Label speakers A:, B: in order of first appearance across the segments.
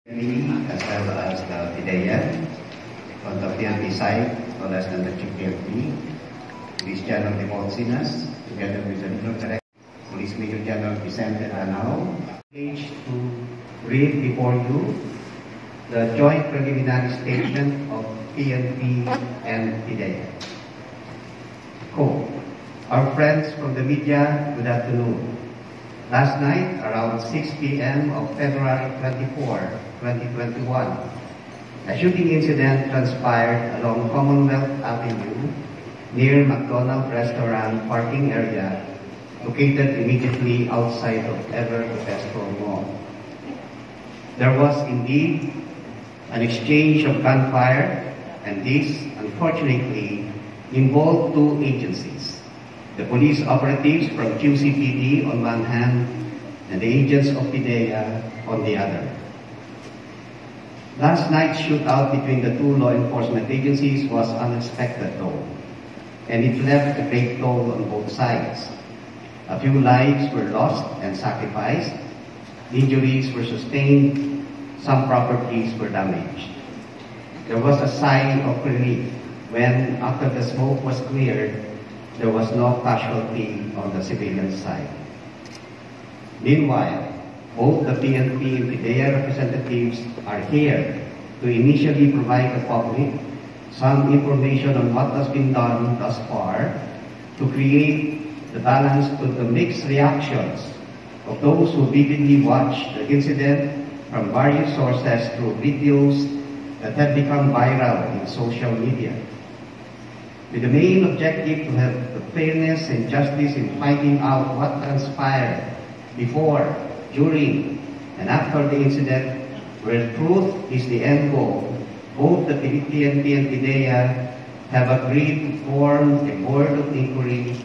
A: Me, as well as the PDEA, on the PNP side, as well as the Chief PNP, Police General Democinas, together with the Regional Director, Police Major General Vicente Ranao, engaged to read before you the joint preliminary statement of PNP and PDEA. Our friends from the media, good afternoon. Last night, around 6 p.m. of February 24, 2021, a shooting incident transpired along Commonwealth Avenue near McDonald's restaurant parking area located immediately outside of Ever Perpetual Mall. There was indeed an exchange of gunfire, and this, unfortunately, involved two agencies. The police operatives from QCPD on one hand, and the agents of PDEA on the other. Last night's shootout between the two law enforcement agencies was unexpected though, and it left a great toll on both sides. A few lives were lost and sacrificed, injuries were sustained, some properties were damaged. There was a sigh of relief when, after the smoke was cleared, there was no casualty on the civilian side. Meanwhile, both the PNP and PDEA representatives are here to initially provide the public some information on what has been done thus far to create the balance to the mixed reactions of those who vividly watched the incident from various sources through videos that have become viral in social media, with the main objective to have the fairness and justice in finding out what transpired before, during, and after the incident, where truth is the end goal. Both the PNP and PDEA have agreed to form a board of inquiry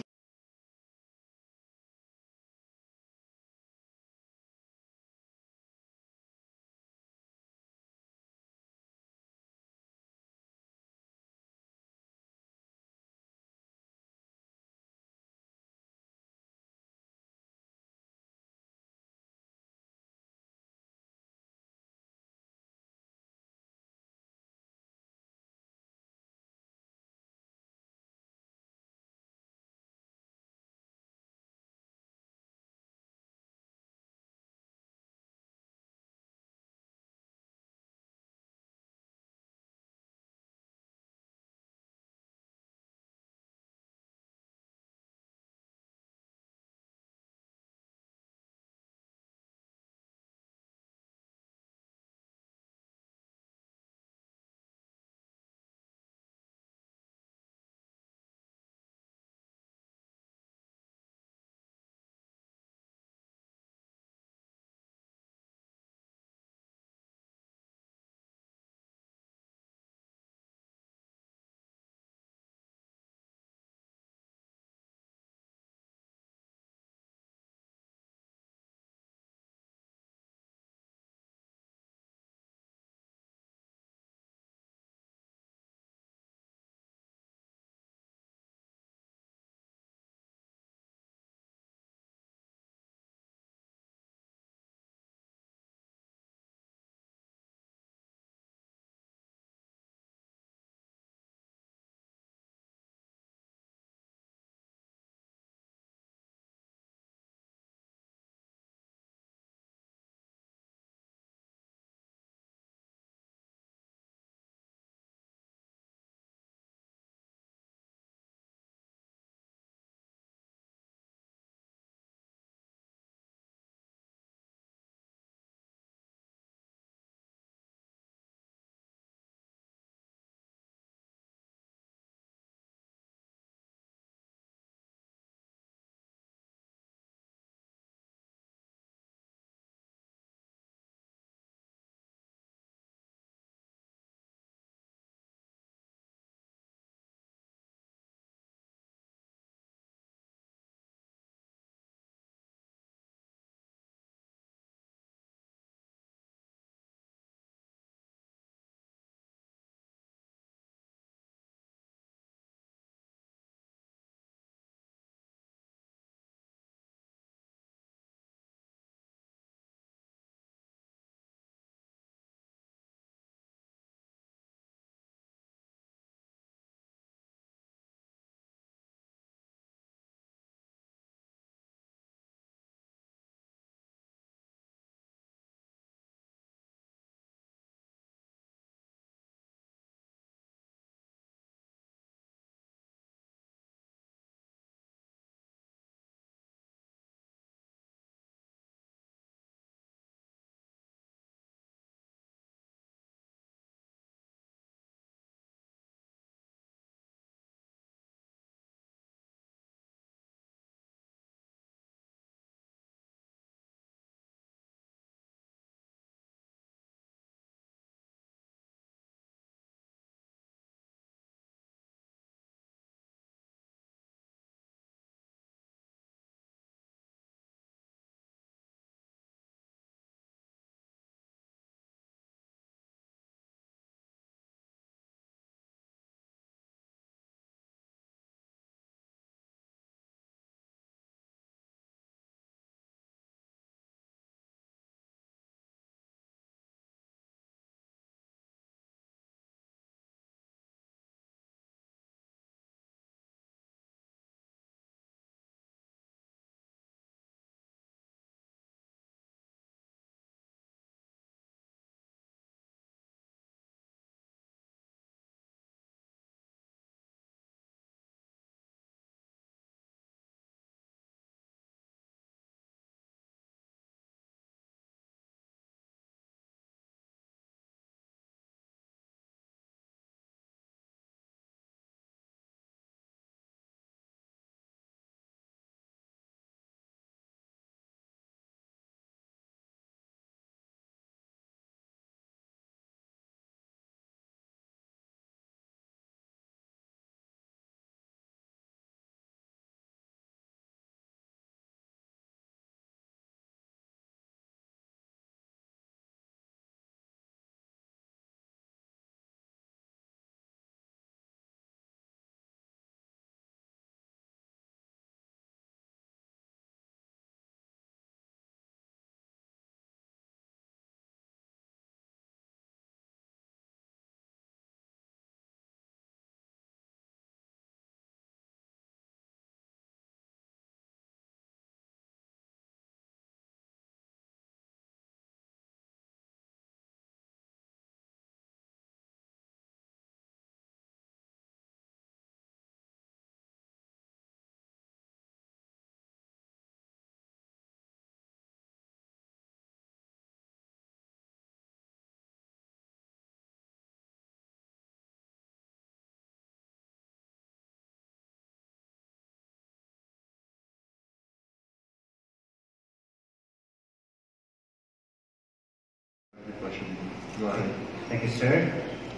B: opportunity. Go ahead.
A: Thank you, sir.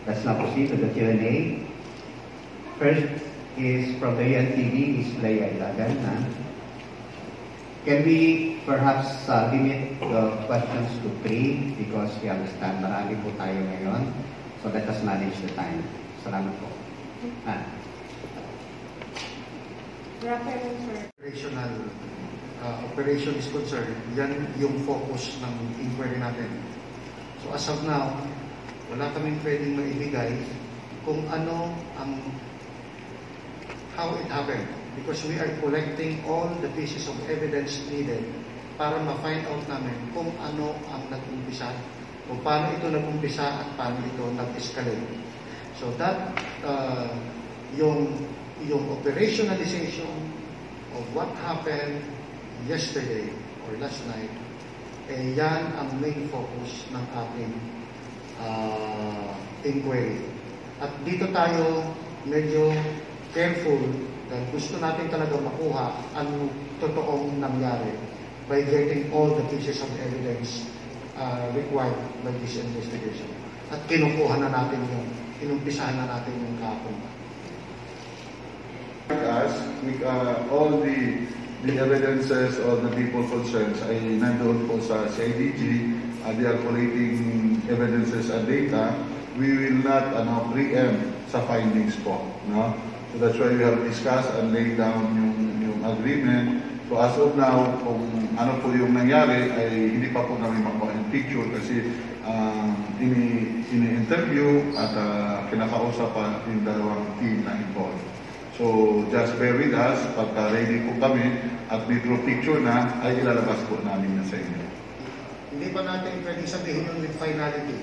A: Let's now proceed to the Q&A. First is from the UNTV, Ms. Leia Ilagan. Can we perhaps limit the questions to 3 because we understand marami po tayo ngayon. So let us manage the time. Salamat po.
C: Operation is concerned, yan yung focus ng inquiry natin. So as of now, wala kaming pwedeng maibigay kung ano ang how it happened, because we are collecting all the pieces of evidence needed para ma-find out namin kung ano ang nag-umpisa, kung paano ito nag-umpisa at paano ito nag-escalate. So that yung operationalization of what happened yesterday or last night, yan ang main focus ng ating inquiry. At dito tayo medyo careful dahil gusto natin talaga makuha ang totoong nangyari by getting all the pieces of evidence required by this investigation. At kinukuha na natin yung, inumpisahan na natin yung kahapon.
B: As all the evidences or the people concerned ay nandoon po sa CIDG, they are collating evidences and data. We will not preempt sa findings po, no? So that's why we have discussed and laid down yung agreement. So as of now, kung ano po yung nangyari ay hindi pa po namin makuha yung picture kasi ini-interview at kinakausap pa yung dalawang team na involved. So just bear with us, pagka ready po kami at may true picture na ay ilalabas po namin na sa inyo.
C: Hindi pa natin pwedeng sabihin yun with finality.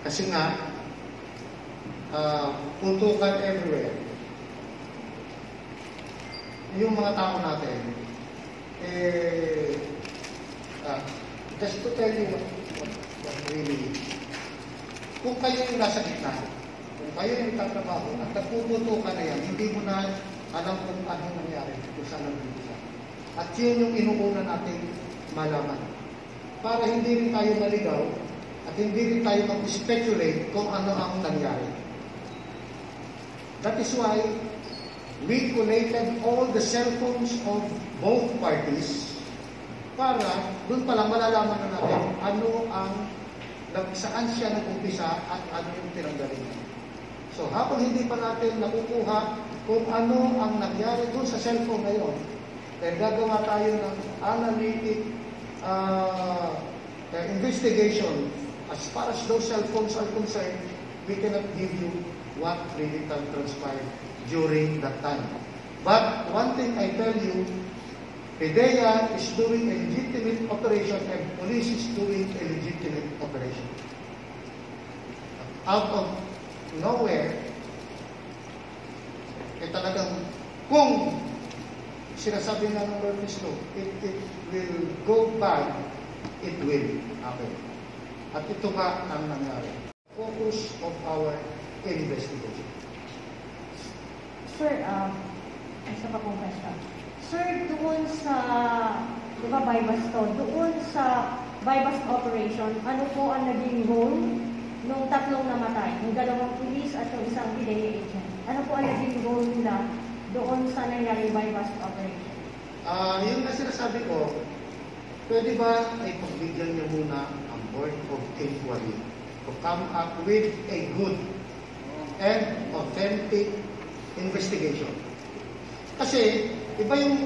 C: Kasi nga, putukan everywhere. Yung mga tao natin, just to tell you what really, kung kayo yung nasa gitna, kung kayo yung tatrabaho, at nagpuputukan na yan, hindi mo na alam kung anong nangyari, kung saan nag-umpisa. At yun yung inuuna natin malaman. Para hindi rin tayo maligaw, at hindi rin tayo mag-speculate kung ano ang nangyari. That is why we collated all the cell phones of both parties para doon pa lang malalaman na natin ano ang saan siya nag-umpisa at ano yung tinanggalin. So habang hindi pa natin nakukuha kung ano ang nangyari doon sa cellphone na yun, then gagawa tayo ng analytic investigation. As far as those cell phones are concerned, we cannot give you what really transpired during that time. But one thing I tell you, PDEA is doing a legitimate operation and police is doing a legitimate operation. Out of nowhere, talagang kung sinasabi nga ng Lord Cristo, it will go bad, it will happen. At ito ba ang nangyari? Focus of our investigation.
D: Sir, isa pa pong question. Sir, doon sa, di ba, bypass to, doon sa bypass operation, ano po ang naging role nung tatlong namatay, yung dalawang police at yung isang PDEA agent? Ano po ang naging role nila doon sa nangyari bypass operation?
C: Yung na sinasabi ko, pwede ba ay pagbigyan niyo muna ang board of inquiry to come up with a good and authentic investigation? Kasi, iba yung,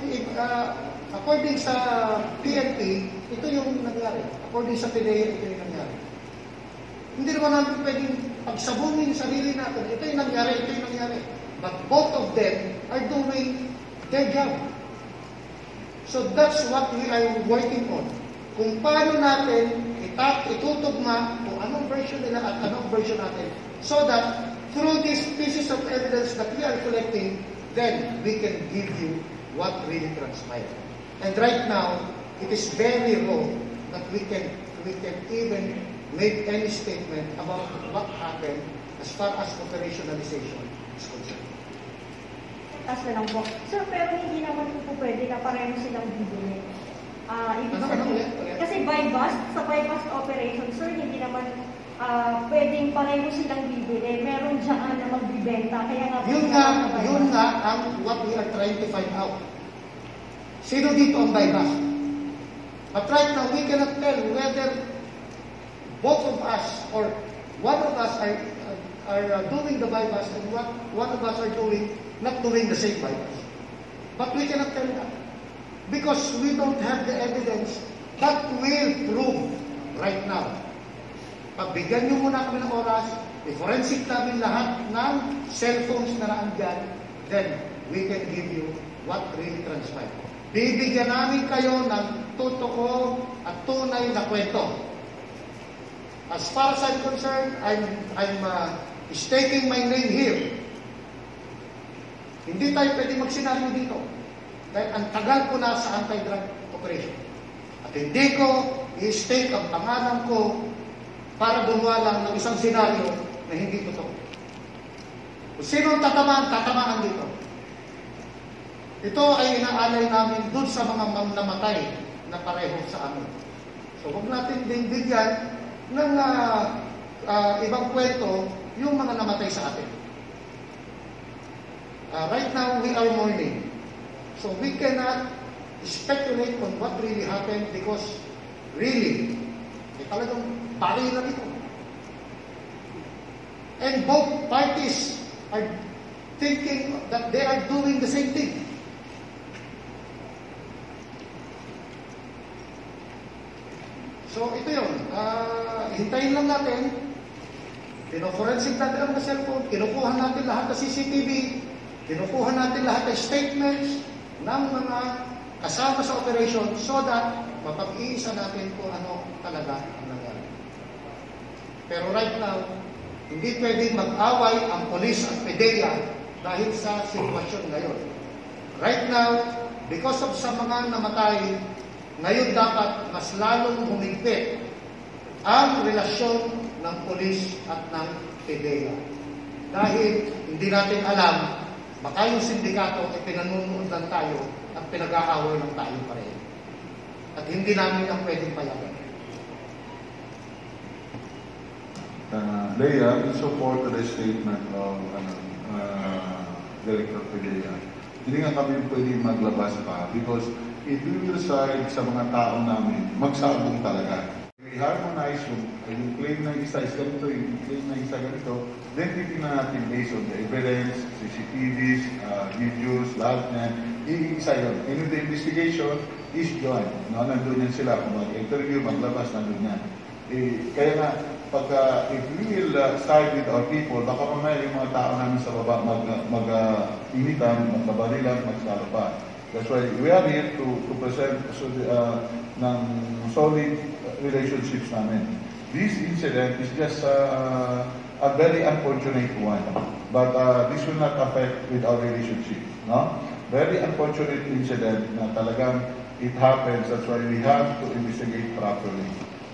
C: according sa PNP, ito yung nangyari. According sa PDEA, ito yung nangyari. Hindi naman natin pwedeng pagsabunin yung sarili natin. Ito yung nangyari, ito yung nangyari. But both of them are doing their job. So that's what we are working on. Kung paano natin itutugma kung anong version nila at anong version natin, so that through these pieces of evidence that we are collecting, then we can give you what really transpired. And right now, it is very raw that we can even make any statement about what happened as far as operationalization is concerned.
D: Taas na lang po. Sir, pero hindi naman po pwede na pareho silang bibili. Ibig sabihin, kasi bypass, sa bypass operation, sir, hindi naman pwedeng pareho silang bibili. Meron dyan na magbibenta. Kaya nga,
C: Yun nga ang what we are trying to find out. Sino dito ang bypass? But right now, we cannot tell whether both of us or one of us are doing the bypass and one of us are not doing the same bypass. But we cannot tell that. Because we don't have the evidence that will prove right now. Pagbigyan nyo muna kami ng oras, i-forensic namin lahat ng cellphones na naandyan, then we can give you what really transpired. Bibigyan namin kayo ng totoo at tunay na kwento. As far as I'm concerned, I'm staking my name here. Hindi tayo pwede magsinaryo dito. Dahil ang tagal ko na sa anti-drug operation. At hindi ko i-stake ang pangalan ko para gumawa lang ng isang senaryo na hindi totoo. Kung sino ang tatamaan dito. Ito ay inaalay namin dun sa mga namatay na pareho sa amin. So huwag natin din bigyan ng ibang kwento yung mga namatay sa atin. Right now, we are mourning. So we cannot speculate on what really happened because really, talagang bari na ito. And both parties are thinking that they are doing the same thing. So ito yun, hintayin lang natin, pino-forensic natin ang cellphone, kinukuha natin lahat ng CCTV, kinukuha natin lahat ng statements ng mga kasama sa operation so that mapag-iisa natin kung ano talaga ang nangyari. Pero right now, hindi pwedeng mag-away ang polis at PDEA dahil sa sitwasyon ngayon. Right now, because of sa mga namatay, ngayon dapat mas lalong humigpit ang relasyon ng polis at ng PDEA. Dahil hindi natin alam, baka yung sindikato ay pinanunood lang tayo at pinag-aaway lang tayo pareho. At hindi namin ang pwedeng payagan.
B: Leia, in support of the statement of Director Pedea, hindi nga kami pwedeng maglabas pa because if we will side sa mga tao namin, magsabong talaga. We harmonize yung claim ng isa is ganito, yung claim ng isa ganito, then titignan natin based on the evidence, CCTVs, videos, lahat na, iisa yun. And the investigation is joined. No, nandun yan sila. Kung mag-interview, maglabas, nandun yan. Kaya nga, pagka if we will side with our people, baka mamaya yung mga tao namin sa baba mag-initan, magkabarilan, magsalo pa. That's why we are here to present ng solid relationships namin. This incident is just a very unfortunate one, but this will not affect with our relationship. No? Very unfortunate incident na talagang it happens. That's why we have to investigate properly.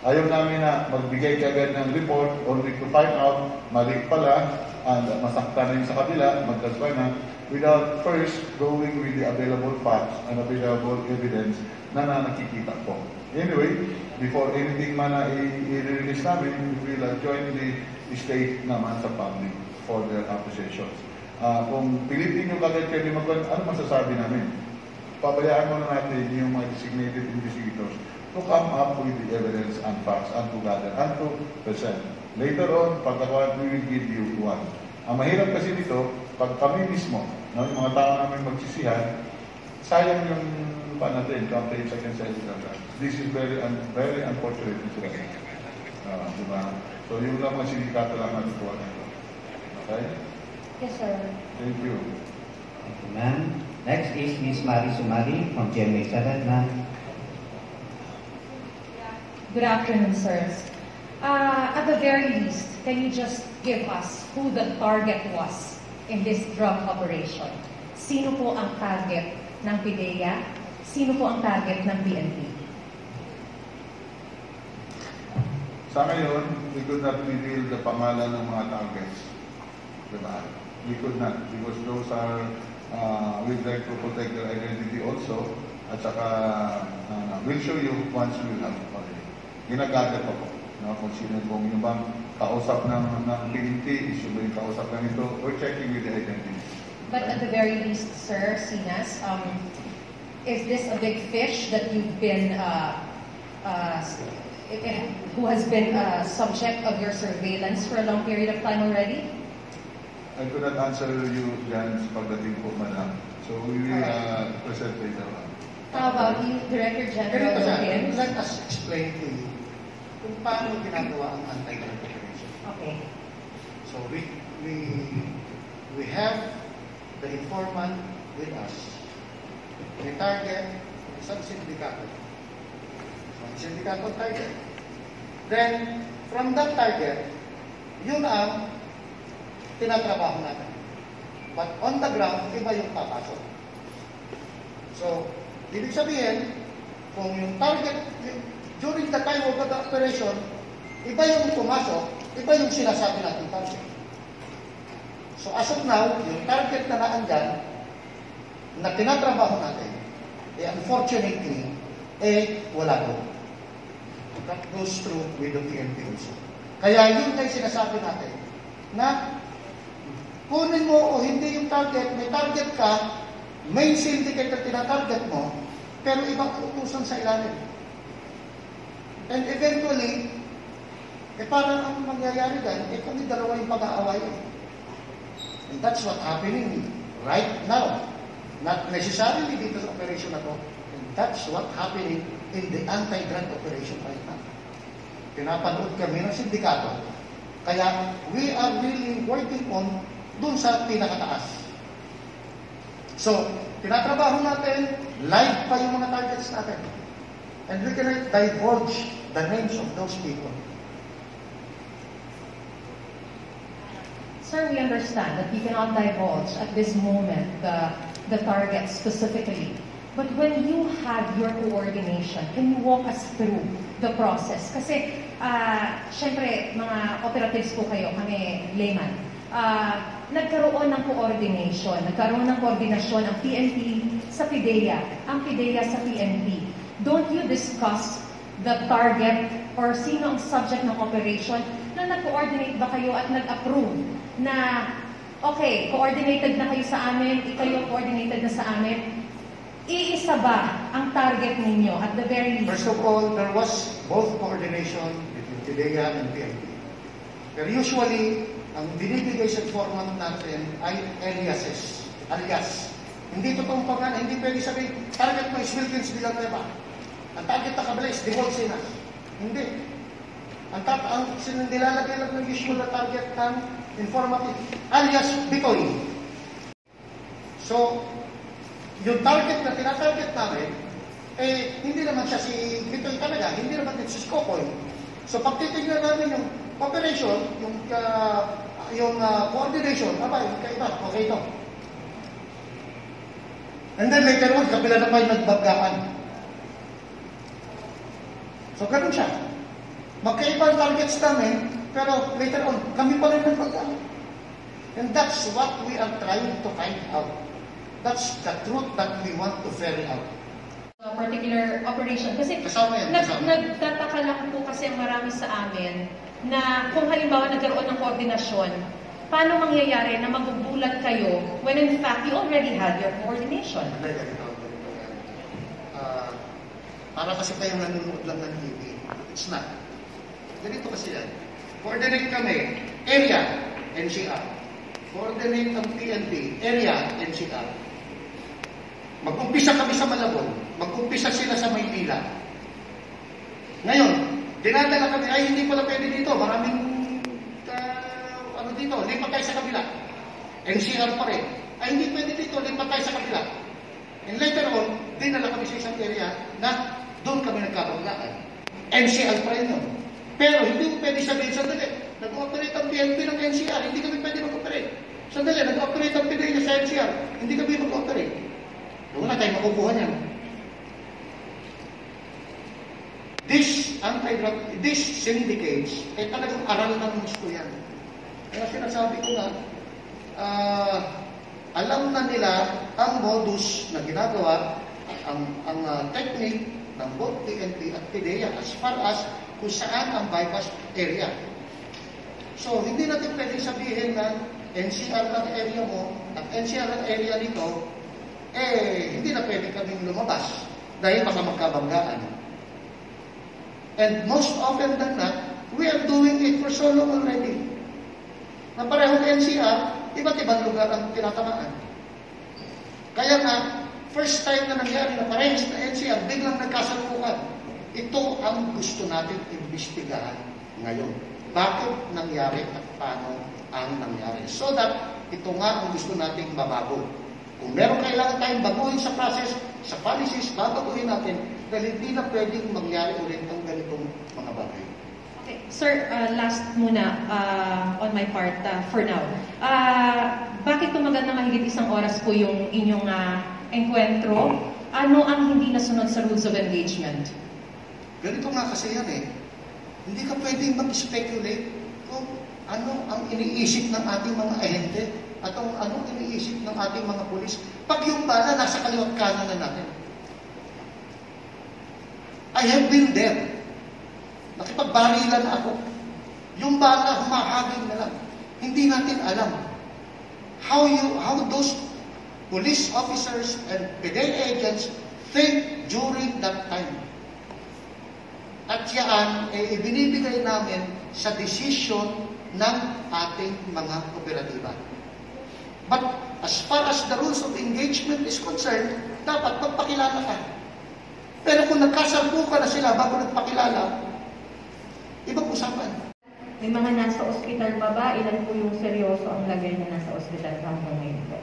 B: Ayaw namin na magbigay kagad ng report only to find out mali pala and masaktan rin sa kabila, magkaswa na, without first going with the available facts and available evidence na nakikita po. Anyway, before anything man na i-release namin, we will join the state naman sa public for their appreciations. Kung pilitin nyo kagad kayo ano masasabi namin? Pabayaan mo na natin yung mga designated investigators to come up with the evidence and facts and to gather and to present. Later on, pagkakuan, we will give you one. Ang mahirap kasi dito, pag kami mismo, no, yung mga tao namin magsisihan, sayang yung natin, campaign second side. This is very unfortunate incident. Diba? So yung lang mga sindikato lang natutuwa nito. Okay?
D: Yes, sir.
B: Thank you.
A: Thank you, ma'am. Next is Ms. Marie Sumari from GMA 7, ma'am.
E: Good afternoon, sirs. At the very least, can you just give us who the target was in this drug operation? Sino po ang target ng PDEA? Sino po ang target ng PNP?
B: Sa ngayon, we could not reveal the pangalan ng mga targets. Diba? We could not because those are, we'd like to protect their identity also. At saka, we'll show you once we have already. Ginagather pa po. Kung sino pong yung bang kausap ng PNP, issue ba yung kausap ng ito, we're checking with the identity.
E: But at the very least, Sir Sinas, is this a big fish that you've been, who has been subject of your surveillance for a long period of time already?
B: I could not answer you dyan sa pagdating po, madam. So we will present later on.
E: How about you, Director General
C: Ganito siya,
E: Wilkins?
C: let us explain to you kung paano ginagawa ang anti-drug operation.
E: Okay.
C: So we have the informant with us. May target, isang sindikato. So, ang sindikato target. Then, from that target, yun ang tinatrabaho natin. But on the ground, iba yung papasok. So, ibig sabihin, kung yung target, during the time of the operation, iba yung pumasok, iba yung sinasabi natin target. So, as of now, yung target na naandyan, na tinatrabaho natin, unfortunately, wala doon. That goes through with the PNP also. Kaya yun tayo sinasabi natin, na kunin mo o hindi yung target, may target ka, main syndicate na tinatarget mo, pero ibang utusan sa ilalim. And eventually, parang ang mangyayari dyan, kami dalawa yung pag-aawayan. And that's what happening right now. Not necessarily dito sa operation na to. And that's what happening in the anti-drug operation right now. Pinapanood kami ng sindikato. Kaya we are really working on dun sa pinakataas. So, tinatrabaho natin, live pa yung mga targets natin. And we can divulge the names of those people.
E: Sir, we understand that you cannot divulge at this moment the target specifically. But when you have your coordination, can you walk us through the process? Kasi, syempre, mga operatives po kayo, kami layman. Nagkaroon ng coordination, nagkaroon ng koordinasyon ang PNP sa PIDEA, ang PIDEA sa PNP. Don't you discuss the target or sino ang subject ng operation na nag-coordinate ba kayo at nag-approve na, okay, coordinated na kayo sa amin, ikayo coordinated na sa amin, iisa ba ang target ninyo at the very least?
C: First of all, there was both coordination between PIDEA and PNP. Pero usually, ang binibigay sa informant natin ay aliases. Alias. Hindi totoong pangalan. Hindi pwede sabihin, target mo is Wilkins Villanueva. Ang target na kabila is Devon Sinas. Hindi. Ang nilalagay lang ng usual na target ng informative. Alias Bitoy. So, yung target na tinatarget namin, hindi naman siya si Bitoy talaga. Hindi naman din si Skokoy. So, pag titignan namin yung operation, yung coordination, kaiba, okay ito. And then later on, kabila na pa yung nagbabgaan. So, ganun siya. Magkaiba ang targets namin, pero later on, kami pa rin nagbabgaan. And that's what we are trying to find out. That's the truth that we want to ferry out.
E: A particular operation. Kasi
C: Kasama yan, kasama.
E: nagtataka lang po kasi ang marami sa amin na kung halimbawa nagkaroon ng koordinasyon, paano mangyayari na magugulat kayo when in fact you already had your coordination?
C: Para kasi kayong nanonood lang ng TV. It's not. Ganito kasi yan. Coordinate kami, area, NCR. Coordinate ang PNP, area, NCR. Mag-umpisa kami sa Malabon. Mag-umpisa sila sa Maynila. Ngayon, dinadala kami, ay hindi pala pwede dito. Maraming, dito, lipat tayo sa kabila. NCR pa rin. Ay hindi pwede dito, lipat tayo sa kabila. And later on, dinala kami sa isang area na doon kami nagkabaglaan. NCR pa rin yun. Pero hindi ko pwede sabihin, sandali, nag-operate ang PNP ng NCR, hindi kami pwede mag-operate. Sandali, nag-operate ang PDEA sa NCR, hindi kami mag-operate. Wala tayong makukuha niyan. These syndicates, talagang aral ng gusto yan. Kaya sinasabi ko na, alam na nila ang modus na ginagawa, ang technique ng both PNP at PIDEA as far as kung saan ang bypass area. So, hindi natin pwedeng sabihin na NCR ang area mo at NCR ang area nito, hindi na pwede kaming lumabas dahil baka magkabanggaan. And most often than not, we are doing it for so long already. Na parehong NCR, iba't ibang lugar ang tinatamaan. Kaya nga, first time na nangyari na parehas na NCR, biglang nagkasalukan. Ito ang gusto natin imbestigahan ngayon. Bakit nangyari at paano ang nangyari? So that, ito nga ang gusto nating mabago. Kung meron kailangan tayong baguhin sa process, sa policies, babaguhin natin dahil hindi na pwedeng mangyari ulit ang ganitong mga bagay.
E: Okay. Sir, last muna on my part for now. Bakit tumagal na mahigit isang oras po yung inyong enkwentro? Ano ang hindi nasunod sa rules of engagement?
C: Ganito nga kasi yan eh. Hindi ka pwedeng mag-speculate kung ano ang iniisip ng ating mga ahente at anong iniisip ng ating mga pulis pag yung bala nasa kaliwat kanan na natin. I have been there. Nakipagbarilan na ako. Yung bala humahagin na lang. Hindi natin alam how those police officers and PDEA agents think during that time. At yan ay ibinibigay namin sa decision ng ating mga operatiba. But as far as the rules of engagement is concerned, dapat magpakilala ka. Pero kung nagkasalpukan na sila bago nagpakilala, ibang usapan.
D: May mga nasa ospital pa ba? Ilan po yung seryoso ang lagay na nasa ospital hanggang ngayon po?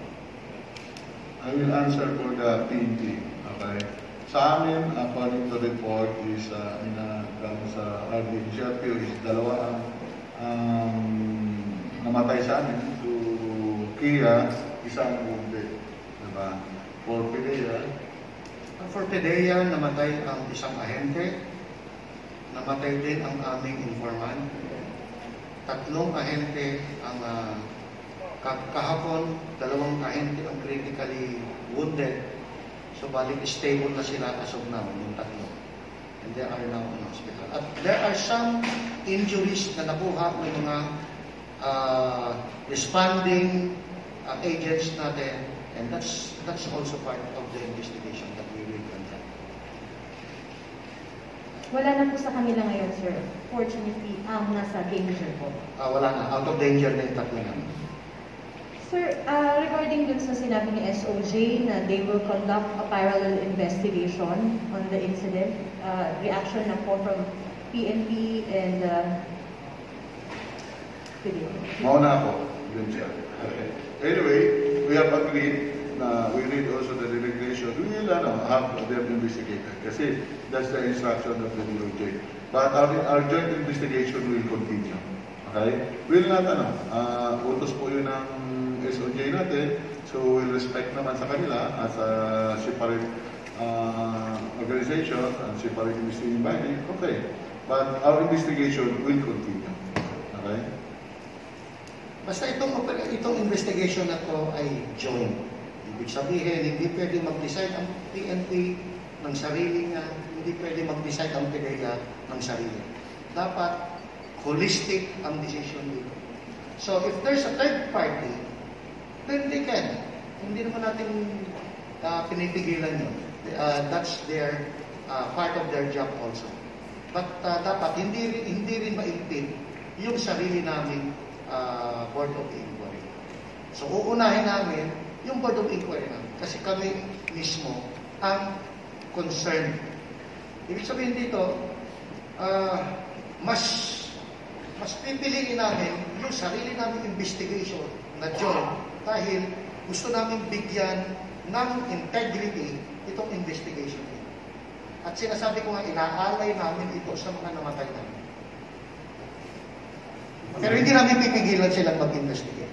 B: I will answer for the PNP. Okay. Sa amin, according to report, is sa RDCRPO is dalawa ang namatay sa amin. To Kia, isang wounded. Diba? For PDEA, namatay ang isang ahente. Namatay din ang aming informant. 3 ahente ang kahapon, 2 ahente ang critically wounded. So, balik stable na sila as of now, yung 3. And they are now in hospital. At there are some injuries na nakuha ng mga responding agents natin. And that's also part of the investigation that we will conduct.
D: Wala na po sa kanila ngayon, sir. Fortunately, nasa danger po.
C: Wala na. Out of danger na yung 3 namin.
D: Sir, regarding dun sa sinabi ni SOJ na they will conduct a parallel investigation on the incident, reaction na po from PNP and
B: Mauna ako, yun siya. Okay. Anyway, we have agreed na we read also the delegation. We will have them investigated kasi that's the instruction of the DOJ. But our joint investigation will continue. Okay? Will not, utos po yun ng SOJ natin, so we'll respect naman sa kanila as a separate organization and separate investigating body. Okay. But our investigation will continue. Okay?
C: Basta itong investigation na to ay joint. Ibig sabihin, hindi pwede mag-decide ang PNP ng sarili niya, hindi pwede mag-decide ang PDEA ng sarili. Dapat holistic ang decision dito. So if there's a third party, then they can. Hindi naman natin pinipigilan yun. That's their part of their job also. But dapat hindi rin maimpid yung sarili namin Board of Inquiry. So uunahin namin yung Board of Inquiry namin kasi kami mismo ang concerned. Ibig sabihin dito, mas pipiliin namin yung sarili namin investigation na joint dahil gusto namin bigyan ng integrity itong investigation. At sinasabi ko nga, inaalay namin ito sa mga namatay namin. Pero hindi namin pipigilan silang mag-investigate.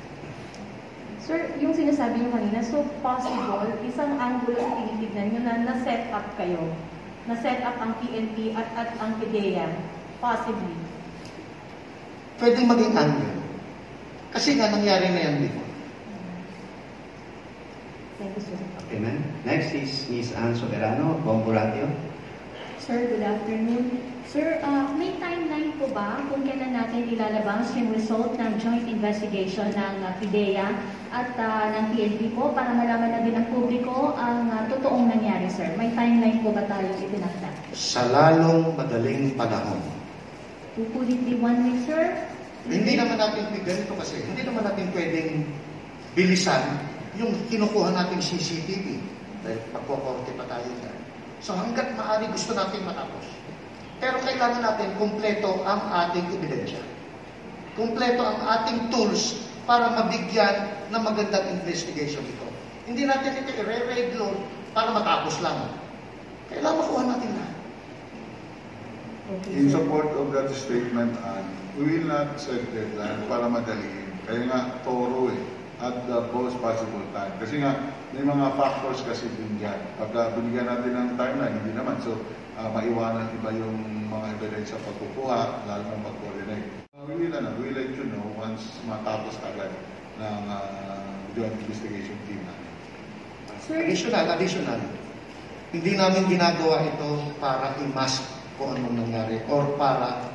D: Sir, yung sinasabi nyo kanina, so possible, isang angulo ang tinitignan nyo na na-set up kayo, na-set up ang PNP at ang PDEA, possibly.
C: Pwede maging angulo. Kasi nga nangyari na yan before.
D: Thank you, sir.
A: Okay, ma'am. Next is Ms. Ann Soberano, Bomboratio.
F: Sir, good afternoon.
D: Sir, may timeline po ba kung kailan natin ilalabas yung result ng joint investigation ng PIDEA at ng PNP po para malaman na din ng publiko ang totoong nangyari, sir? May timeline po ba tayo itinakda?
C: Sa lalong madaling panahon.
D: Could it be 1 week, sir?
C: Hindi naman natin ganito kasi, hindi naman natin pwedeng bilisan yung kinukuha nating CCTV. Dahil pagkokorte pa tayo dyan. So hanggat maaari gusto natin matapos. Pero kailangan natin kumpleto ang ating ebidensya. Kumpleto ang ating tools para mabigyan ng magandang investigation ito. Hindi natin ito i-re-regular para matapos lang. Kailangan makuha natin lahat.
B: In support of that statement, we will not set deadline para madaliin. Kaya nga, thorough at the most possible time. Kasi nga, may mga factors kasi din dyan. Pagka binigyan natin ng timeline, hindi naman. So, maiwanan iba yung mga evidence sa pagkukuha, lalo ng pag-coordinate. We will let you know once matapos agad ng joint investigation team natin.
C: Additional. Hindi namin ginagawa ito para i-mask kung anong nangyari or para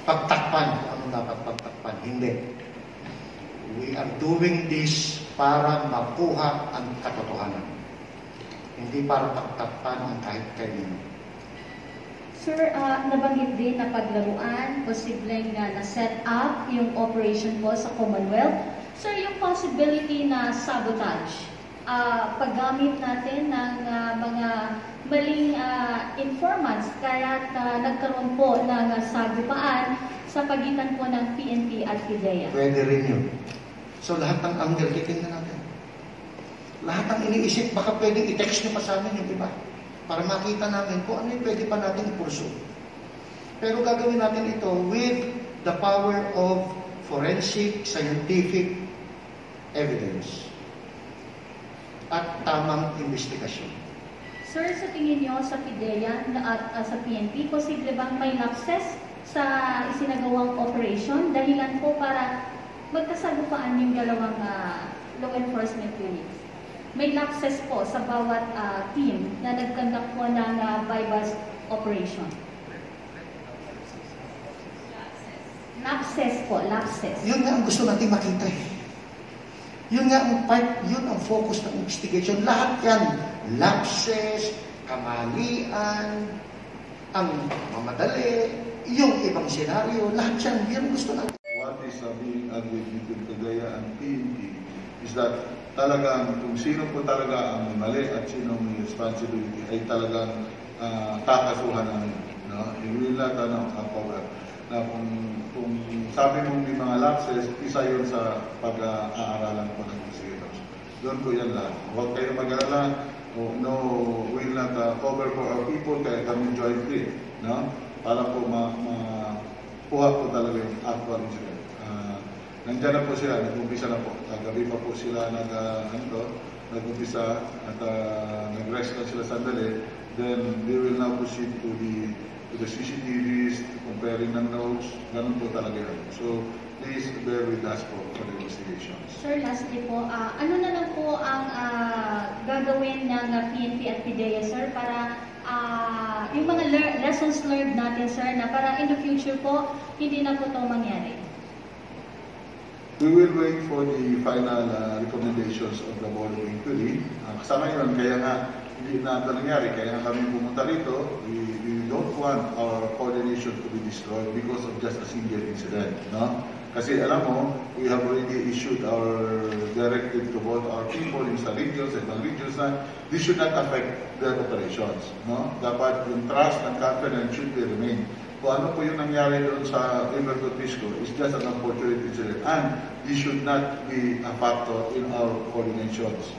C: pagtakpan kung anong dapat pagtakpan. Hindi. We are doing this para makuha ang katotohanan. Hindi para pagtakpan ang kahit kanino.
D: Sir, nabanggit din na paglaruan, posibleng na-set up yung operation po sa Commonwealth. Sir, yung possibility na sabotage, paggamit natin ng mga maling informants, kaya nagkaroon po ng sagupaan sa pagitan po ng PNP at PIDEA.
C: Pwede rin yun. So lahat ng angle, titingnan natin. Lahat ng iniisip, baka pwedeng i-text nyo pa sa amin yung iba para makita namin kung ano yung pwede pa natin i-pursue. Pero gagawin natin ito with the power of forensic, scientific evidence at tamang investigasyon.
D: Sir, sa tingin nyo sa PIDEA at sa PNP, posible bang may lapses sa isinagawang operation? Dahilan po para magkasagupaan yung dalawang law enforcement units. May lapses po sa bawat team na nag-conduct po ng bypass operation. Lapses po, lapses.
C: Yun nga ang gusto natin makita eh. Yun nga ang part, yun ang focus ng investigation. Lahat yan, lapses, kamalian, ang mamadali, yung ibang senaryo, lahat yan, yun gusto natin.
B: What is being argued between PIDEA and PNP is that talagang kung sino po talaga ang mali at sino may responsibility ay talagang kakasuhan namin. No? We will not cover. Na kung sabi mong may mga lapses, isa yun sa pag-aaralan po ng investigators. Doon po yan lahat. Huwag kayo mag-alala. No, we will not cover for our people, kaya kami jointly. No? Para po makuha po talaga yung actual incident. Nandiyan na po sila, nag-umpisa na po. Kagabi pa po sila nag-umpisa at nag-rest na sila sandali. Then they will now proceed to the CCTVs, comparing ng notes. Ganun po talaga yun. So please bear with us for the investigations.
D: Sir, lastly po, ano na lang po ang gagawin ng PNP at PIDEA, sir, para yung mga lessons learned natin, sir, na para in the future po, hindi na po ito mangyari?
B: We will wait for the final recommendations of the Board of Inquiry. Kasama yun, kaya nga hindi na ito nangyari. Kaya nga kami pumunta rito. We don't want our coordination to be destroyed because of just a single incident. No? Kasi alam mo, we have already issued our directive to both our people in the regions and the regions na this should not affect their operations. No? Dapat yung trust and confidence should be remain. Kung ano po yung nangyari doon sa River Pisco is just an unfortunate incident and this should not be a factor in our coordinations.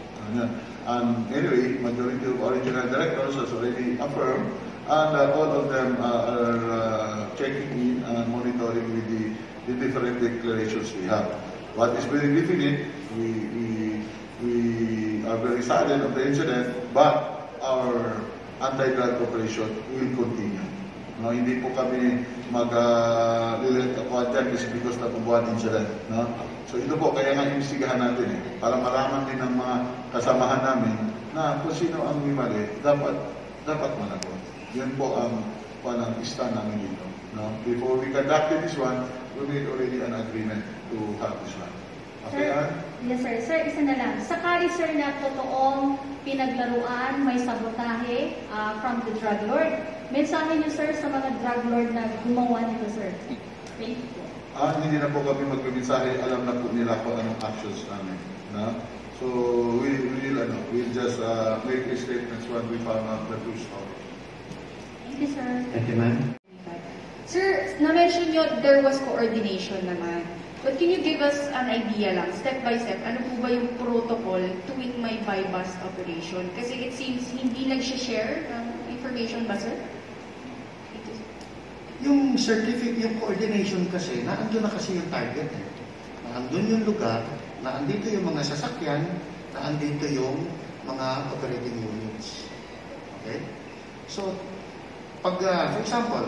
B: And anyway, majority of original directors has already affirmed and all of them are checking in and monitoring with the different declarations we have. What is very definite, we are very saddened of the incident, but our anti-drug operation will continue. No, hindi po kami mag-relate ako at kasi because na pagbuhat incident. No? So ito po, kaya nga imbestigahan natin para malaman din ng mga kasamahan namin na kung sino ang may mali, dapat managot. Yan po ang stand namin dito. No? Before we conducted this one, we made already an agreement to have this one. Okay,
F: Sir, yes sir. Sir, isa na lang. Sakali sir na totoong pinaglaruan, may sabotahe from the drug lord. Mensahe niyo sir sa mga drug lord na gumawa nito sir. Thank you po.
B: Hindi na po kami magbimensahe, alam na po nila kung anong actions namin. No? So, we'll just make a statements when we found out the true story.
F: Thank you sir.
A: Thank you, ma'am.
G: Sir, na-mention nyo there was coordination naman. But can you give us an idea lang, step by step, ano po ba yung protocol tuwing may buy-bust operation? Kasi it seems hindi nag-share ng information ba, sir?
C: Yung certificate, yung coordination kasi, naandun na kasi yung target. Naandun yung lugar, naandito yung mga sasakyan, naandito yung mga operating units. Okay? So, pag, for example,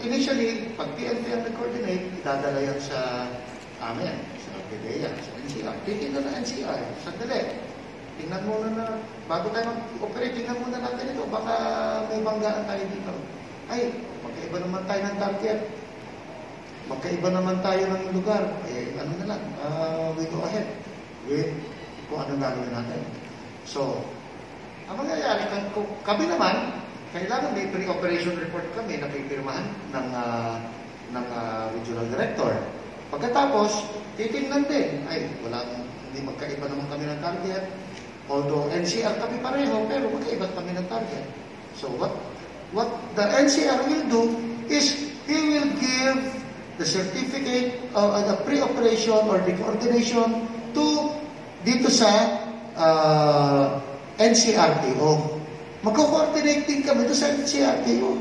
C: initially, pag PNP ang nag-coordinate, idadala yan sa amin, sa PDEA, sa NCR. Titignan na NCR, sandali. Tingnan muna na, bago tayo mag-operate, tingnan muna natin ito, baka may banggaan tayo dito. Ay, magkaiba naman tayo ng target. Magkaiba naman tayo ng lugar. Ano na lang, we go ahead with kung ano gagawin natin. So, ang mangyayari, kami naman, kailangan may pre-operation report kami na pipirmahan ng regional director. Pagkatapos, titingnan din, ay, hindi magkaiba naman kami ng target. Although NCR kami pareho, pero magkaiba kami ng target. So what the NCR will do is he will give the certificate of the pre-operation or the coordination to dito sa NCRPO. Magko-coordinate din kami doon sa NCRPO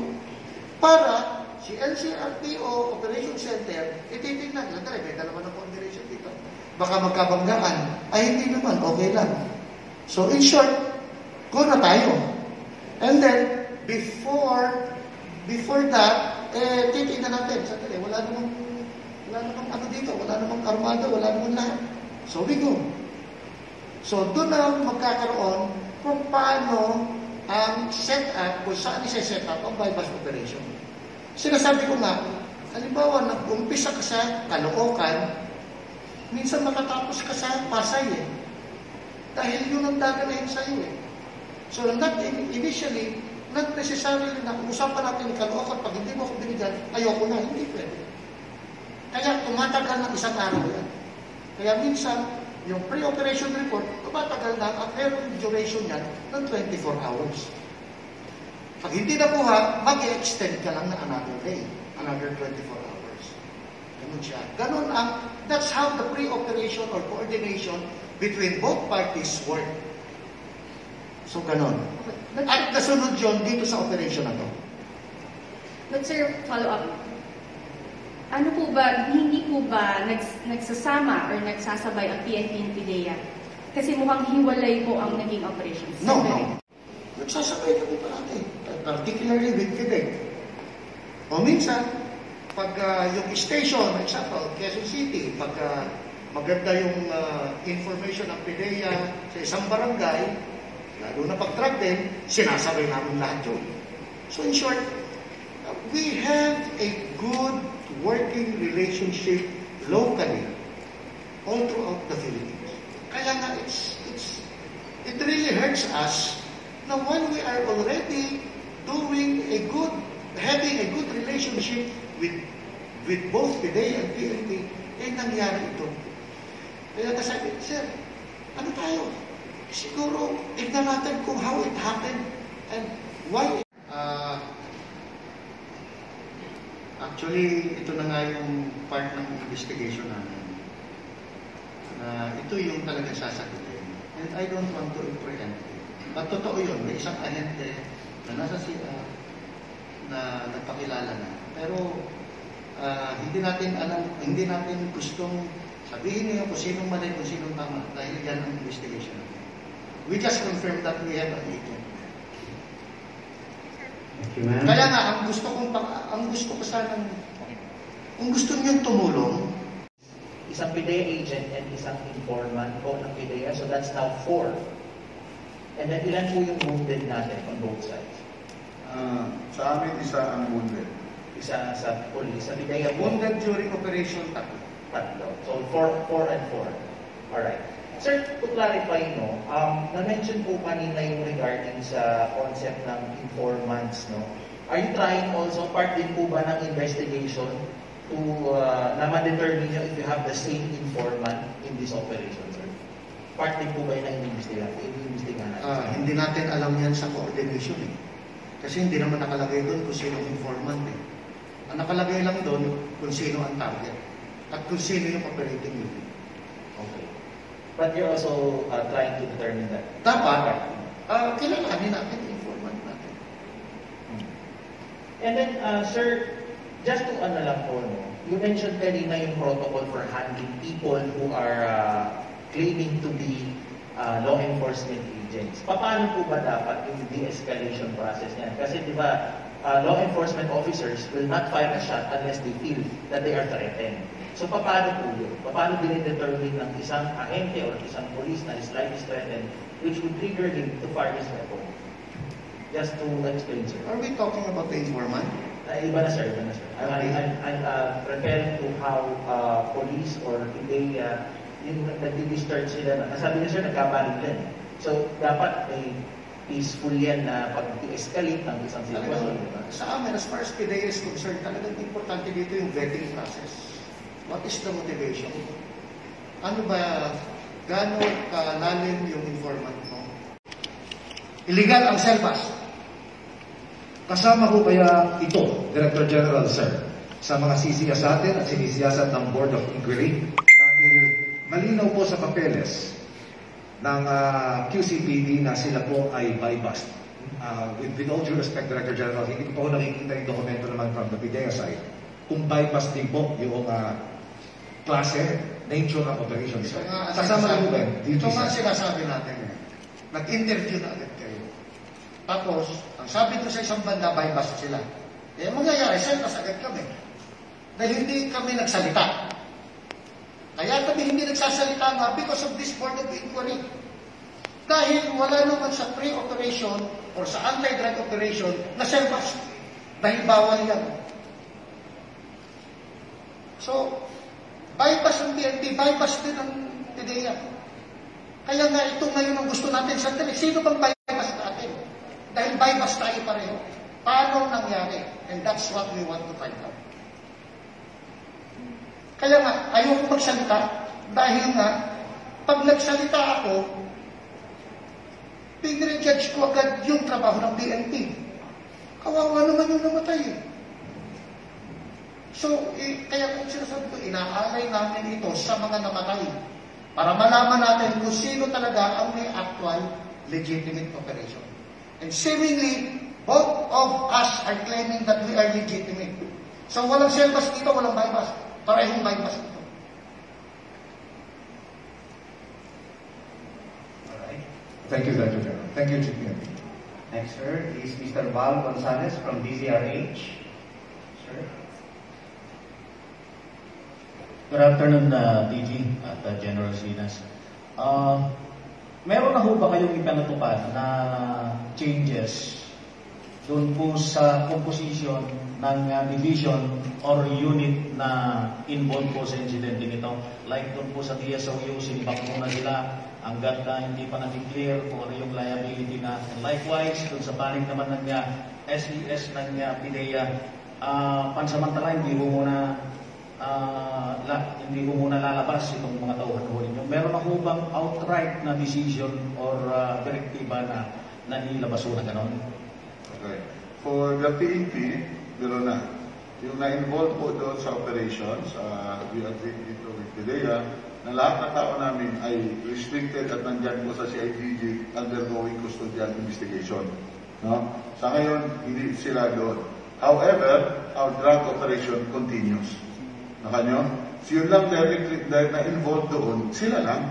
C: para si NCRPO Operation Center ititignan lang tayo, may dalawa ng coordination dito. Baka magkabanggaan. Ay, hindi naman. Okay lang. So, in short, go na tayo. And then, before that, titignan natin. Sandali, wala namang ano dito, wala namang armada, wala namang lahat. So, we go. So, doon na magkakaroon kung paano ang set-up, kung saan isa-set up ang buy-bust operation. Sinasabi ko nga, halimbawa, nag-umpisa ka sa Caloocan, minsan makatapos ka sa Pasay eh. Dahil yun ang dadalhin sa'yo eh. So, initially, not necessarily na kung usapan natin ni Caloocan, pag hindi mo ako binigyan, ayoko na, hindi pwede. Kaya tumatagal ng isang araw yan. Kaya minsan, yung pre-operation report, tumatagal na ang meron duration yan ng 24 hours. Pag hindi nakuha, mag-extend ka lang na another day, another 24 hours. Ganun siya. Ganun that's how the pre-operation or coordination between both parties work. So, ganun. At kasunod yun dito sa operation na to.
G: But sir, follow up. Ano po ba, hindi po ba nagsasama or nagsasabay ang PNP and PDEA? Kasi mukhang hiwalay po ang naging operations.
C: No. Nagsasabay kami parati. Particularly with Quebec. O minsan, pag yung station, example, Quezon City, pag maganda yung information ng PDEA sa isang barangay, lalo na pag-track din, sinasabay namin lahat yun. So in short, we have a good working relationship locally all throughout the Philippines. Kaya nga, it really hurts us na when we are already having a good relationship with both PDEA and PNP, nangyari ito. Kaya nasabi, sir, ano tayo? Siguro, tignan natin kung how it happened and why. Actually, ito na nga yung part ng investigation namin. Ito yung talagang sasagutin. And I don't want to preempt it. But totoo yun, may isang ahente na nasa CR na nagpakilala na. Pero hindi natin alam, hindi natin gustong sabihin niyo kung sinong mali, kung sinong tama. Dahil yan ang investigation natin. We just confirmed that we have an agent. Kaya nga, ang gusto ko sanang, kung gusto niyong tumulong,
H: isang PDEA agent and isang informant po ng PDEA, so that's now 4. And then ilan po yung wounded natin on both sides?
B: Sa amin, isa ang wounded.
H: Isa sa police, sa PIDEA po.
C: Wounded during operation,
H: Tatlo. So, 4 and 4. Alright. Sir, to clarify, no, na-mention po kanina yung regarding sa concept ng informants, no? Are you trying also, part din po ba ng investigation to, na ma-determine nyo if you have the same informant in this operation, sir? Part din po ba yun ng investigahan natin?
C: Hindi natin alam yan sa coordination eh. Kasi hindi naman nakalagay doon kung sino ang informant eh. Ang nakalagay lang doon kung sino ang target at kung sino yung operating unit.
H: Okay. But you're also trying to determine that?
C: Dapat, kilalanin natin yung informant natin.
H: And then, sir, just to ano lang po, no, you mentioned kanina yung protocol for handling people who are claiming to be law enforcement agents. Paano po ba dapat yung de-escalation process niyan? Kasi di ba, law enforcement officers will not fire a shot unless they feel that they are threatened. So paano po yun? Paano din-determine ng isang ahente or isang police na is slightly threatened which would trigger him to fire his weapon? Just to explain, sir.
C: Are we talking about the informant?
H: Iba na, sir. Iba na, sir. I'm referring to how police or PIDEA, yung nag-discharge sila. Nasabi niyo, sir, nagkabaling din. So, dapat may peaceful yan na pag-escalate ng isang sitwasyon.
C: Sa amin, as far as PIDEA is concerned, talagang importante dito yung vetting process. What is the motivation? Ano ba, gano'ng kalalim yung informant mo? Illegal ang selbas.
I: Kasama ko kaya ito, Director General, sir, sa mga sisiyasatin at sinisiyasat ng Board of Inquiry dahil malinaw po sa papeles ng QCPD na sila po ay buy-bust. With all due respect, Director General, hindi ko po nakikita yung dokumento naman from the PIDEA side kung buy-bust din po yung klase, nature ng operation, sir. Kasama rin po ba?
C: Ito nga sinasabi natin. Nag-interview na agad kayo. Tapos, ang sabi ko sa isang banda, buy-bust sila. Eh, mangyayari, selfless agad kami. Dahil hindi kami nagsalita. Kaya kami hindi nagsasalita nga because of this Board of Inquiry. Dahil wala naman sa pre-operation or sa anti-drug operation na self-bust. Dahil bawal yan. So, bypass ng PNP, bypass din ng PIDEA. Kaya nga ito ngayon ang gusto natin sandali. Sino bang bypass natin? Dahil bypass tayo pareho. Paano nangyari? And that's what we want to find out. Kaya nga, ayoko magsalita dahil nga, pag nagsalita ako, pinre-judge ko agad yung trabaho ng PNP. Kawawa naman yung namatay eh. So, kaya kung sinasabi ko, inaalay namin ito sa mga namatay para malaman natin kung sino talaga ang may actual legitimate operation. And seemingly, both of us are claiming that we are legitimate. So, walang selbas dito, walang bypass. Parehong bypass dito.
A: Alright.
I: Thank you, Director General. Thank you, Chief PNP.
A: Next, sir, is Mr. Val Gonzalez from DZRH. Sir.
J: Good afternoon, DG at General Salinas. Meron na ho ba kayong ipinatupad na changes doon po sa composition ng division or unit na involved po sa incident nito? Like doon po sa DSOU, sinibak muna sila hanggat hindi pa nag-clear kung ano yung liability na. And likewise, doon sa panig naman ng SES ng PIDEA, pansamantala hindi mo muna lalabas itong mga tauhan ho ninyo. Meron na ho bang outright na decision or direktiba na nilabas ho na gano'n?
B: Okay. For the PNP, meron na. Yung na-involve po doon sa operations, we agreed dito with PIDEA, na lahat ng tao namin ay restricted at nandyan po sa CIDG undergoing custodial investigation. No? Sa ngayon, hindi sila doon. However, our drug operation continues. Nakanyo? So yun lang directly na-involved doon, sila lang.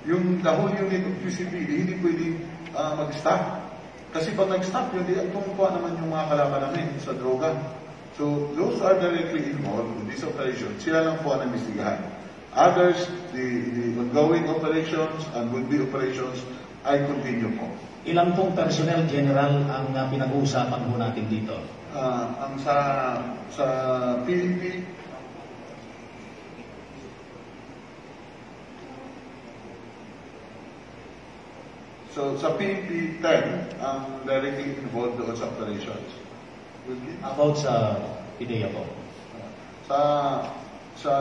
B: Yung the whole unit of QCPD, hindi pwedeng mag-stop. Kasi pag nag-stop yun, tungkuha naman yung mga kalaban namin sa droga. So those are directly involved in this operation. Sila lang po ang namistigahan. Others, the ongoing operations and would-be operations ay continue po.
J: Ilan pong personnel general ang pinag-uusapan po natin dito?
B: Ang sa PNP, so sa PNP 10 ang directly involved doon sa operations.
J: About sa PIDEA po?
B: Sa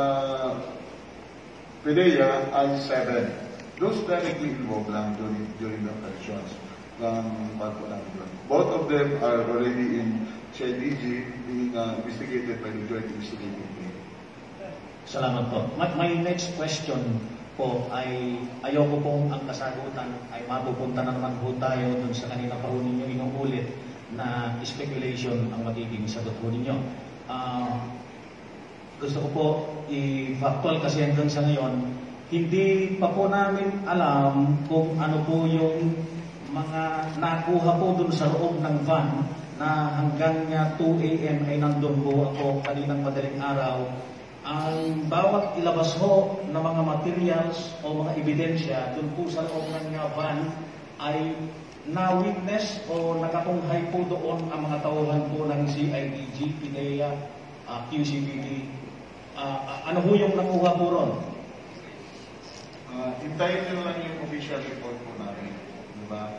B: PIDEA ay 7. Those directly involved lang during the operations. Both of them are already in CIDG being investigated by the Joint Investigating Team.
J: Salamat po. My next question po ay ayoko pong ang kasagutan ay mapupunta na naman po tayo dun sa kanina pa ninyo inuulit na speculation ang magiging sagot po ninyo. Gusto ko po i-factual kasi hanggang sa ngayon hindi pa po namin alam kung ano po yung mga nakuha po dun sa loob ng van na hanggang 2 a.m. ay nandun po ako kaninang madaling araw. Ang bawat ilabas ho ng mga materials o mga ebidensya dun po sa loob ng van ay na-witness o nakatunghay po doon ang mga tauhan po ng CIDG, PIDEA, QCPD. Ano po yung nakuha po ron?
B: Hintayin nyo lang yung official report po namin. Diba?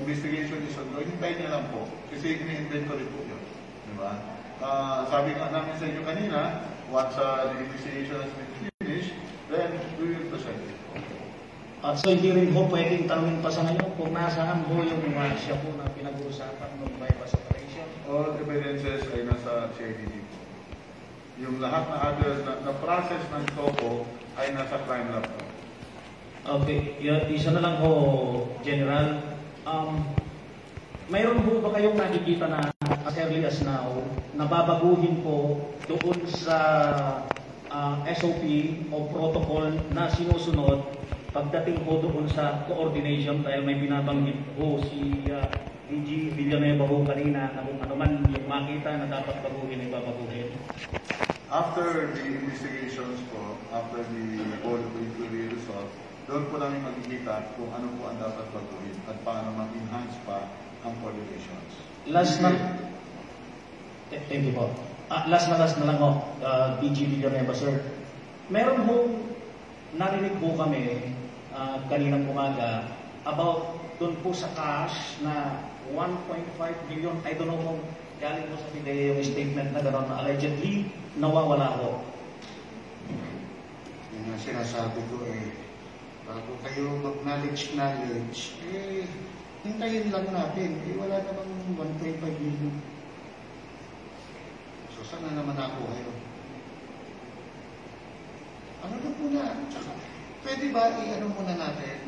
B: Investigation is ongoing. Hintayin nyo lang po. Kasi ini-inventory po yun. Diba? Sabi nga namin sa inyo kanina, once the investigation has been finished, then we will present it.
J: At so hindi rin po pwedeng tanungin pa sa ngayon kung nasaan po yung siya po na pinag-uusapan ng bypass operation.
B: All evidences ay nasa CIDG po. Yung lahat na other na process ng TOPO ay nasa crime lab po.
J: Okay, isa na lang po, General. Mayroon po ba kayong nakikita na as early as now, nababaguhin po doon sa SOP o protocol na sinusunod pagdating po doon sa coordination dahil may binabanggit po si DG Villanueva po kanina na kung ano man yung makita na dapat baguhin ay babaguhin?
B: After the investigations po, after the whole inquiry result, doon po namin makikita kung ano po ang dapat baguhin at paano mag-enhance pa ang coordinations.
J: Last na lang ho, DG Villanueva, sir. Meron ho, narinig po kami kaninang umaga about doon po sa cash na 1.5 billion, I don't know kung galing po sa PIDEA yung statement na gano'n na allegedly nawawala ho.
C: Yung sinasabi ko bago kayo mag-knowledge, hintayin lang natin. Wala namang 1.5 million. So, saan na naman ako ngayon? Ano na muna? Tsaka, pwede ba i-ano muna natin?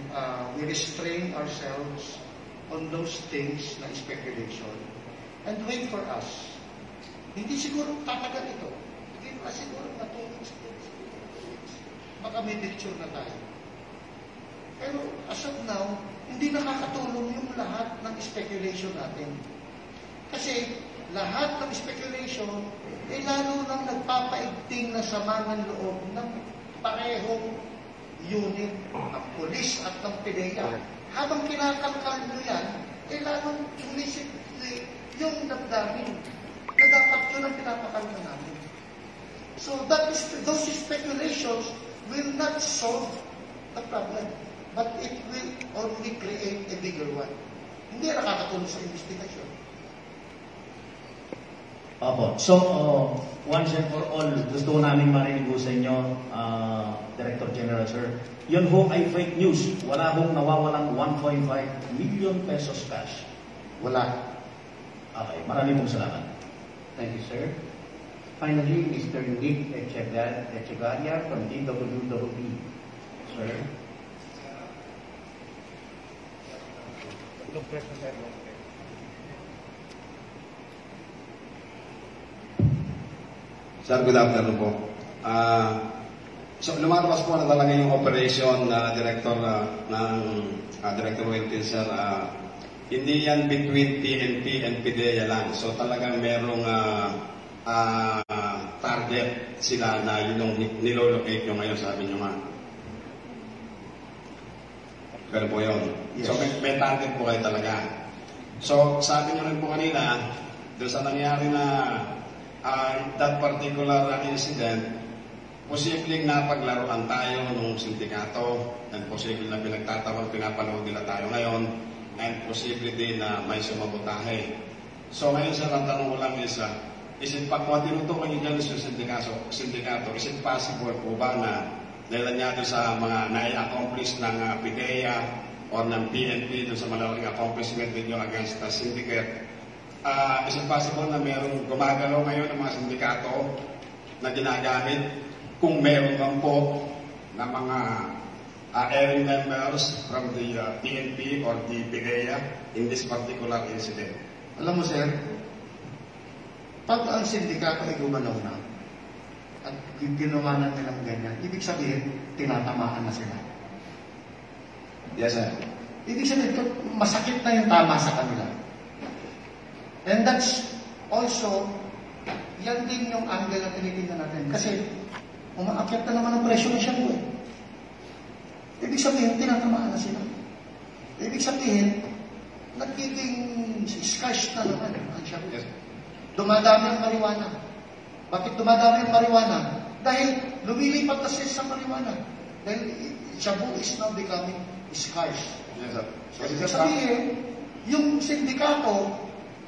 C: We restrain ourselves on those things na speculation and wait for us. Hindi siguro tatagal ito. Hindi pa siguro na 2 weeks. Baka may picture na tayo. Pero as of now, hindi nakakatulong yung lahat ng speculation natin. Kasi lahat ng speculation ay lalo nang nagpapaigting na sama ng loob ng parehong unit, ang polis at ng PIDEA. Habang kinakalkal nyo yan, ay lalong sumisip yung damdamin na dapat yun ang pinapakalkal namin. So those speculations will not solve the problem. But it will only create a bigger one. Hindi nakakatulong sa investigation.
J: Opo. So, once and for all, gusto ko namin marinig po sa inyo, Director General, sir. Yun ho ay fake news. Wala hong nawawalang 1.5 million pesos cash.
C: Wala.
J: Okay. Maraming pong salamat.
A: Thank you, sir. Finally, Mr. Nick Echegaria from DWWB. Sir.
K: Sir, good afternoon po. So, lumalabas po na talaga yung operation na director ng Director Wilton, sir. Hindi yan between PNP and PIDEA lang. So, talagang merong target sila na yun yung nilolocate nyo ngayon, sabi nyo nga. Ganun po yun.
A: Yes.
K: So may target po kayo talaga. So sabi niyo rin po kanina, doon sa nangyari na that particular incident, posibleng napaglaruan tayo nung sindikato, and posible na pinagtatawag, pinapanood nila tayo ngayon, and posible din na may sumabotahe. So ngayon sa tanong ko lang is it pa kung tinutukoy niyo dyan sa sindikato, is it possible po ba na dahil niya doon sa mga nai-accomplish ng PIDEA or ng PNP doon sa malalaking accomplishment ninyo against the syndicate, is it possible na mayroong gumagalaw ngayon ng mga sindikato na ginagamit kung meron lang po na mga area members from the PNP or the PIDEA in this particular incident?
C: Alam mo, sir, pag ang sindikato ay gumalaw na at ginawa na nilang ganyan, ibig sabihin, tinatamaan na sila.
K: Yes, sir.
C: Ibig sabihin, masakit na yung tama sa kanila. And that's also, yan din yung angle na tinitingnan natin. Kasi, umaakyat na naman ang presyo ng shabu eh. Ibig sabihin, tinatamaan na sila. Ibig sabihin, nagiging scarce na naman ang shabu.
K: Yes.
C: Dumadami ang marijuana. Bakit dumadami ang marijuana? Dahil lumilipat na siya sa marijuana. Dahil shabu is now becoming scarce.
K: Yes, sir.
C: So, ibig sabihin, yung sindikato,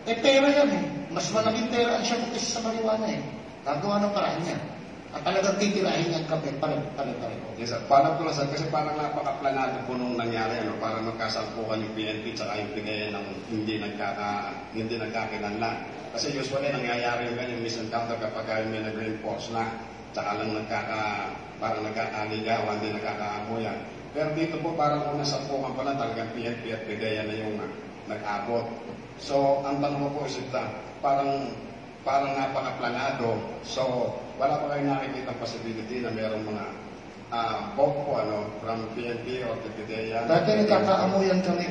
C: pera yan eh. Mas malaking pera ang shabu kaysa sa marijuana eh. Gagawa ng paraan niya. At talagang titirahin niya ang kape, pare-pareho.
K: Yes, sir. Paano po lang, sir? Kasi parang napaka-planado po nung nangyari, ano? Para magkasampukan yung PNP at yung PIDEA ng hindi nagkakinanlan. Kasi usually nangyayari yung ganyan misencounter kapag may nag-reinforce na, tsaka lang parang nagkakaligawan, hindi nagkakaamuyan. Pero dito po parang kung nasampukan pa lang talagang PNP at PIDEA na yung nag-abot. So, ang tanong ko po is parang napaka-planado. So, wala pa kayo nakikita possibility na mayroong mga vote po from PNP or PIDEA.
C: Dati nagkakaamuyan kami.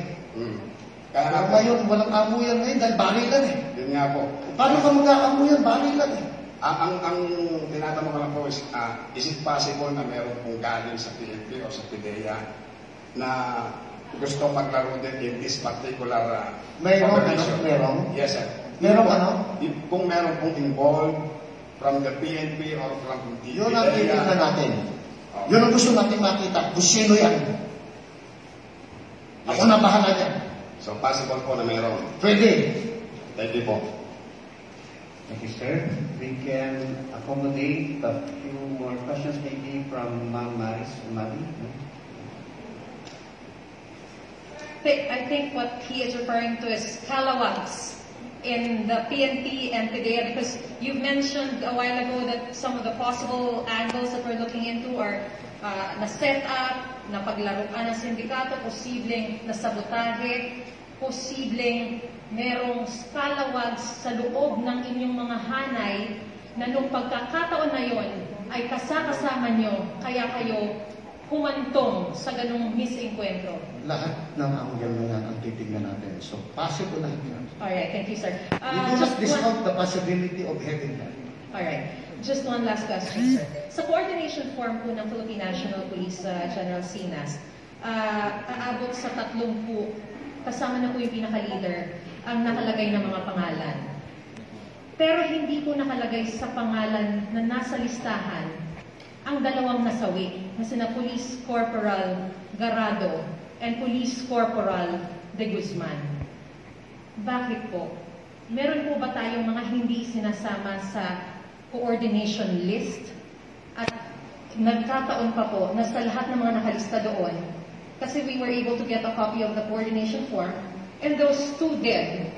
K: Kaya
C: Pero ngayon, walang amuyan ngayon dahil barilan eh.
K: Yun nga po.
C: Paano ka magkaamuyan? Barilan eh.
K: Ang tinatanong ko lang po is it possible na meron pong galing sa PNP o sa PIDEA na gusto maglaro din in this particular operation?
C: Meron?
K: Yes, sir.
C: Meron
K: Kung meron pong involved from the PNP or from the
C: Yun ang
K: PIDEA.
C: titignan natin. Yun ang gusto natin makita. Kung sino yan. Ako na bahala niya.
K: So, possible po na meron.
C: Pwede.
K: Thank you po.
A: Thank you, sir. We can accommodate a few more questions maybe from Ma'am Maris Umali.
E: I think what he is referring to is calawags in the PNP and PIDEA, because you mentioned a while ago that some of the possible angles that we're looking into are na-set up, na paglaruan ng sindikato, posibleng nasabotahe, posibleng merong scalawags sa loob ng inyong mga hanay na nung pagkakataon na yon ay kasama nyo, kaya kayo humantong sa ganung misenkwentro.
C: Lahat ng angle na yan ang titignan natin. So, possible lahat yan.
E: Alright, thank you, sir.
C: We do not discount the possibility of having that.
E: Alright. Just one last question, sir. Sa coordination form po ng Philippine National Police General Sinas, aabot sa 30 po, kasama na po yung pinaka-leader, ang nakalagay ng mga pangalan. Pero hindi po nakalagay sa pangalan na nasa listahan ang dalawang nasawi, na sina Police Corporal Garado and Police Corporal De Guzman. Bakit po? Meron po ba tayong mga hindi sinasama sa coordination list? At nagkataon pa po na sa lahat ng mga nakalista doon, kasi we were able to get a copy of the coordination form, and those two dead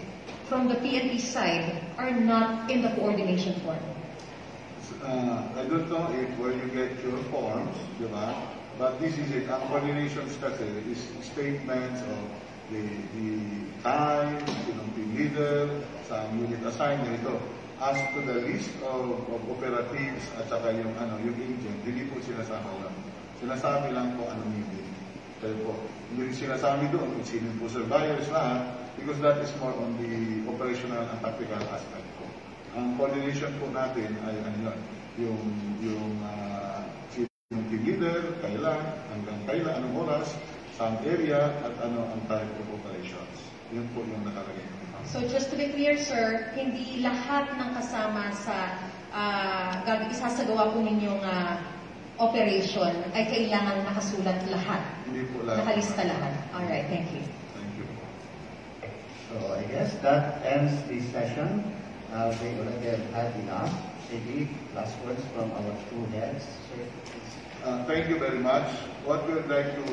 E: from the PNP side are not in the coordination form.
B: I don't know if where you get your forms, di ba? But this is it. Ang coordinations kasi is statements of the time, yung team leader, sa unit assignment ito. As to the list of operatives at saka yung agent, hindi po sinasama lang. Sinasabi lang po anong unit. Kaya po, hindi sinasabi doon kung sino po survivors lahat, because that is more on the operational and tactical aspect po. Ang coordination po natin ay yung team leader, kailan, hanggang kailan, anong oras, some area, at ano ang type of operations. Yun po yung nakalagay.
E: So just to be clear, sir, hindi lahat ng kasama sa isasagawa po ninyong operation ay kailangan nakasulat lahat.
B: Hindi po lahat.
E: Nakalista lahat. Alright, thank you.
B: Thank you.
L: So I guess that ends the session. We already have had enough. Maybe last words from our two heads. Sir, please.
B: Thank you very much. What we would like to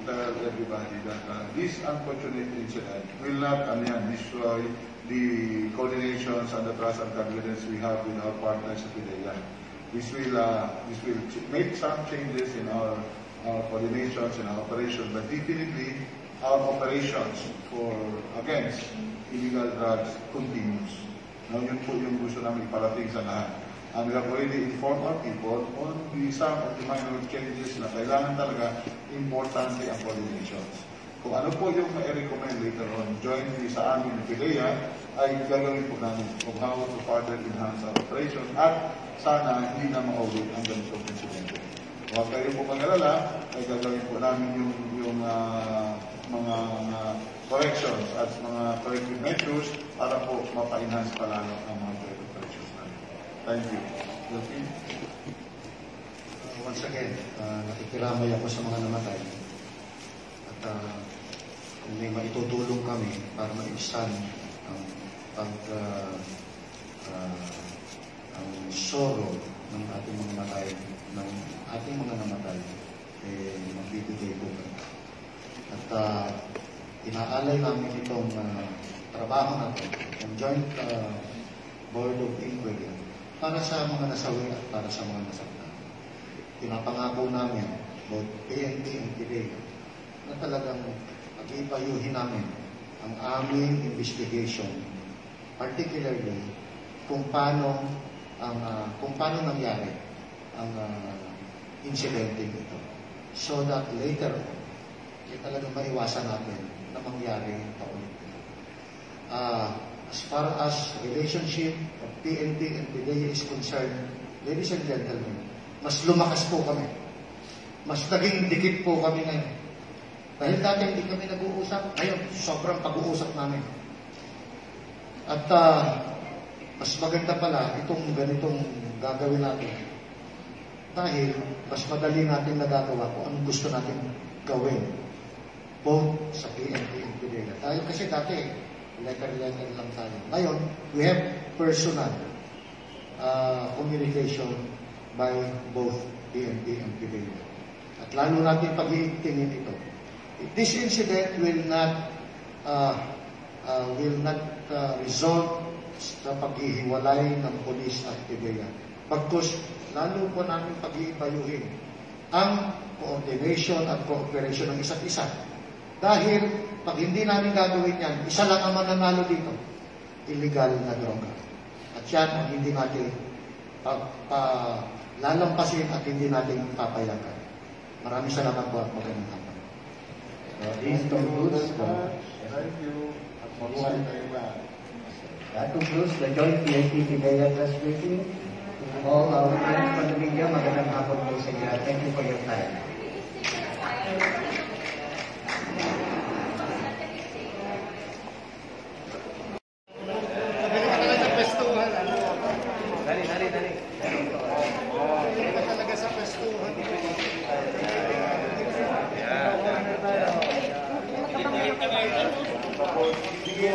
B: tell everybody that this unfortunate incident will not destroy the coordinations and the trust and confidence we have with our partners at PIDEA. This will make some changes in our coordinations and our operations, but definitely our operations against illegal drugs continues. Now, yun po yung gusto namin iparating sa lahat. And we have already informed our people on some of the minor changes na kailangan talaga importante ang coordinations. Kung ano po yung ma-recommend later on jointly sa amin ng PIDEA ay gagawin po namin kung how to further enhance our operation at sana hindi na ma-audit ang ganitong insidente. Huwag kayo po mag-alala ay gagawin po namin yung mga corrections at mga corrective measures para po mapa-enhance palalo ang mga joint operations namin. Thank you.
I: Once again, nakikiramay ako sa mga namatay. At kung may maitutulong kami para ma-ibsan ang sorrow ng ating mga namatay, magbibigay po kami. At inaalay namin itong trabaho na ito, yung Joint Board of Inquiry, para sa mga nasawi at para sa mga nasaktan. Pinapangako namin, both PNP and PIDEA, na talagang pag-ipayuhin namin ang aming investigation, particularly kung paano nangyari ang incidente ito. So that later on, talagang maiwasan natin na mangyari paulit-ulit. As far as relationship of PNP and PIDEA is concerned, ladies and gentlemen, mas lumakas po kami. Mas naging dikit po kami ngayon. Dahil dati hindi kami nag-uusap, ngayon sobrang pag-uusap namin. At mas maganda pala itong ganitong gagawin natin. Dahil mas madali natin nagagawa kung anong gusto natin gawin. Both sa PNP and PIDEA. Dahil kasi dati, letter lang tayo. Ngayon, we have personal communication by both PNP and PIDEA. At lalo natin pag-iingtingin ito. This incident will not result sa paghihiwalay ng polis at PIDEA. Pagkus, lalo po namin pag-iibayuhin ang coordination at cooperation ng isa't isa. Dahil pag hindi namin gagawin yan, isa lang ang mananalo dito, illegal na droga. At yan ang hindi natin lalampasin at hindi natin papayagan. Maraming salamat po at magandang hapon.
L: This concludes
B: Thank you. At mabuhay kayo lahat.
L: That concludes the joint PNP-PIDEA press briefing. All our friends from the media, magandang hapon po sa inyo. Thank you for your time.
C: Sige,